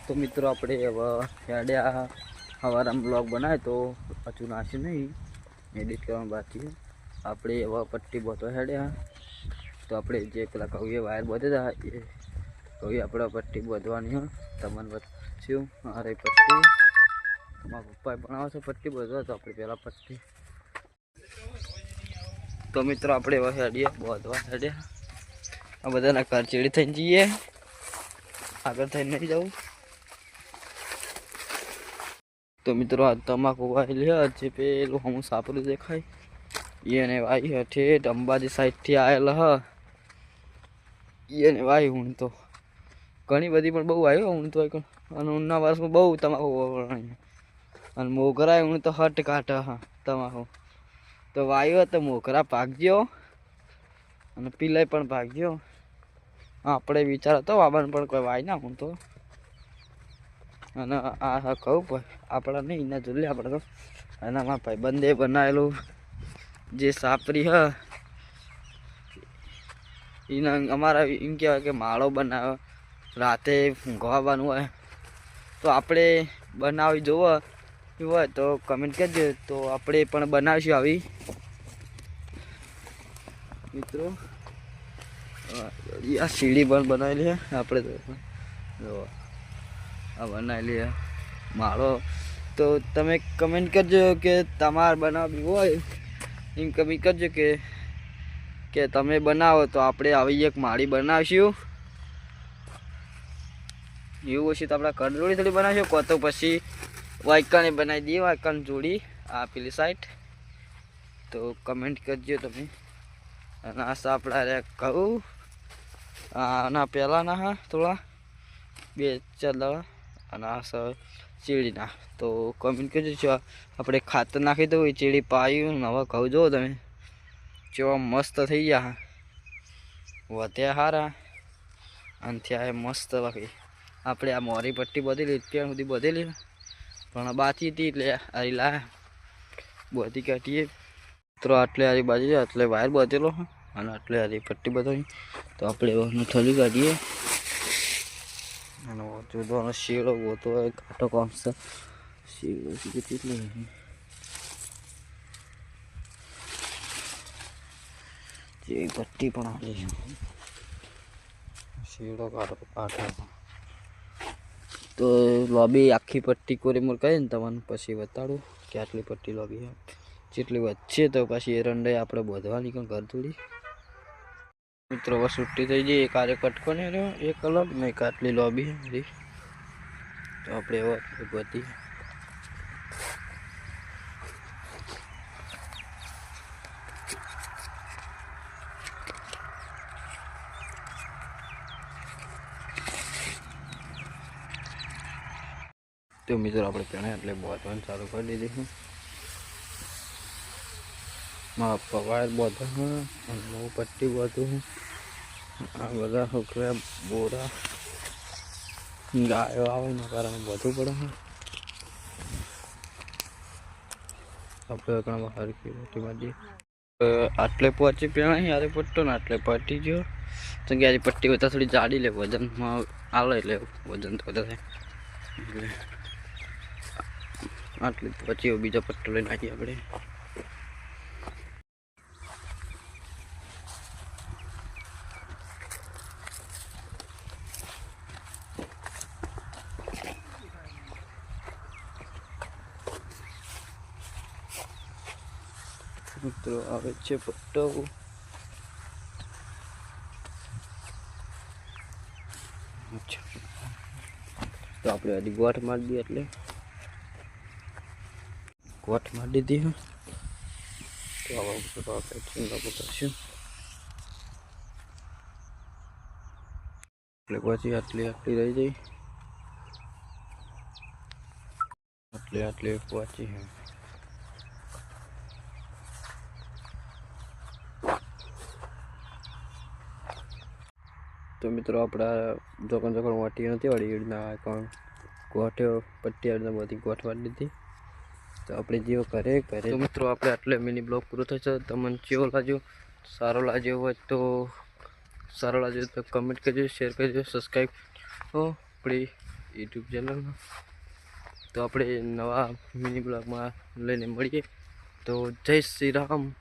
તો મિત્રો આપણે હવે હેડ્યા સવારમાં બ્લોગ બનાવે તો હજુ નાસી નહીં એડિટ કરવાનું બાકી આપણે હવે પટ્ટી બધો હેડ્યા તો આપણે જે પેલા કવિએ વાયર બધે એ કવિ આપણે પટ્ટી બધવાની હોય તમને બતાવ્યું અરે પટ્ટી મારા પપ્પાએ બનાવે છે પટ્ટી બધો તો આપણે પહેલાં પટ્ટી તો મિત્રો આપણે હવે હેડીએ બધવા હેડ્યા આ બધાના ઘર ચેડી થઈને જઈએ આગળ થઈને નહીં જવું તો મિત્રો આ તમાકુ વાયેલી જે પેલું હું સાપરું દેખાય એને વાઈ હઠે અંબાજી સાઈડથી આવેલા એને વાઈ હું તો ઘણી બધી પણ બહુ આવ્યો હું તો અને ઉના વર્ષમાં બહુ તમાકુ અને મોગરા હું તો હટ કાઢે હા તમાકુ તો વાયો તો મોગરા ભાગજો અને પીલાઈ પણ ભાગજો આપણે વિચાર હતો બાબાને પણ કોઈ વાય ના હું તો અને આ કહું ભાઈ આપણા નહીં એના જોઈ લે આપણે તો અને મારા ભાઈ બંદે બનાવેલું જે સાપરી હ એના અમારા એમ કહેવાય કે માળો બનાવે રાતે ઊંઘવાનું હોય તો આપણે બનાવી જોવો હોય તો કમેન્ટ કરજો તો આપણે પણ બનાવીશું આવી મિત્રો આ સીડી પણ બનાવેલી છે આપણે તો જો આ બનાવેલી છે માળો તો તમે કમેન્ટ કરજો કે તમારે બનાવવી હોય એમ કમેન્ટ કરજો કે તમે બનાવો તો આપણે આવી એક માળી બનાવીશું એવું હશે તો આપણે ઘર જોડી થોડી બનાવીશું કો તો પછી વાયકાને બનાવી દઈએ વાયકાને જોડી આ પેલી સાઈડ તો કમેન્ટ કરજો તમે અને આ સાપડા રે કહું આના પહેલાંના હા થોડા 2-4 દવા અને આ ચીડીના તો કમેન્ટ કરજો છો આપણે ખાતર નાખી દઉં ચીડી પાયું હવે કહું જો તમે કેવા મસ્ત થઈ ગયા વધ્યા સારા અને ત્યાં મસ્ત બાકી આપણે આ મોરી પટ્ટી બધેલી ત્યાં સુધી બધેલી પણ બાકી હતી એટલે આરી લા બધી કાઢીએ તો આટલે આરી બાજુ એટલે વાયર બધેલો અને આટલે આરી પટ્ટી બધાવી તો આપણે એનું થલી કાઢીએ અને જોવાનો શેડો ગોતો હોય કાંટો કોમશે શેડો કેટલી જે પટ્ટી પણ આવી શેડો કાંટો તો લોબી આખી પટ્ટી કોરી મોર કહે ને તમને પછી બતાડું કે આટલી પટ્ટી લોબી જેટલી વચ્ચે તો પછી એરંડે આપણે બોધવાની પણ ઘર થોડી મિત્રો બસ છૂટી થઈ જઈએ એક આરે કટકો ને રહ્યો એક અલગ ને એક આટલી લોબી હરી તો આપણે એવો બધી તો મિત્રો આપણે પહેણાં એટલે બોધવાનું ચાલુ કરી દીધું મારા પવાયર બોધા અને બહુ પટ્ટી બોધું આ બધા છોકરા બોરા ગાયો આવે એના કારણે બધું પડે આપણે ઘણા હરકી રોટી માંડીએ આટલે પહોંચી પહેણાં યારે પટ્ટો ને આટલે પટી ગયો તો કે આજે પટ્ટી બધા થોડી જાડી લે વજનમાં આવે એટલે વજન તો વધારે એટલે આટલી પછી બીજો પટ્ટો લઈને આવીએ આપણે મિત્રો આવે છે પટ્ટો તો આપણે હજી ગોઠ મારી દઈએ એટલે ગોઠ મારી દીધી તો આવા કરશું એટલે પછી આટલી રહી જાય આટલી પહોંચી તો મિત્રો આપણા જોકણ વાટી નથી વાળી એડના પણ ગોઠ્યો પટ્ટી એડના બધી ગોઠવાડી દીધી તો આપણે જેવો ઘરે તો મિત્રો આપણે આટલે મિની બ્લોગ પૂરો થશે તમને કેવો લાગ્યો સારો લાગ્યો હોય તો કમેન્ટ કરજો શેર કરજો સબસ્ક્રાઈબ આપણી યુટ્યુબ ચેનલમાં. તો આપણે નવા મિની બ્લોગમાં લઈને મળીએ. તો જય શ્રી રામ.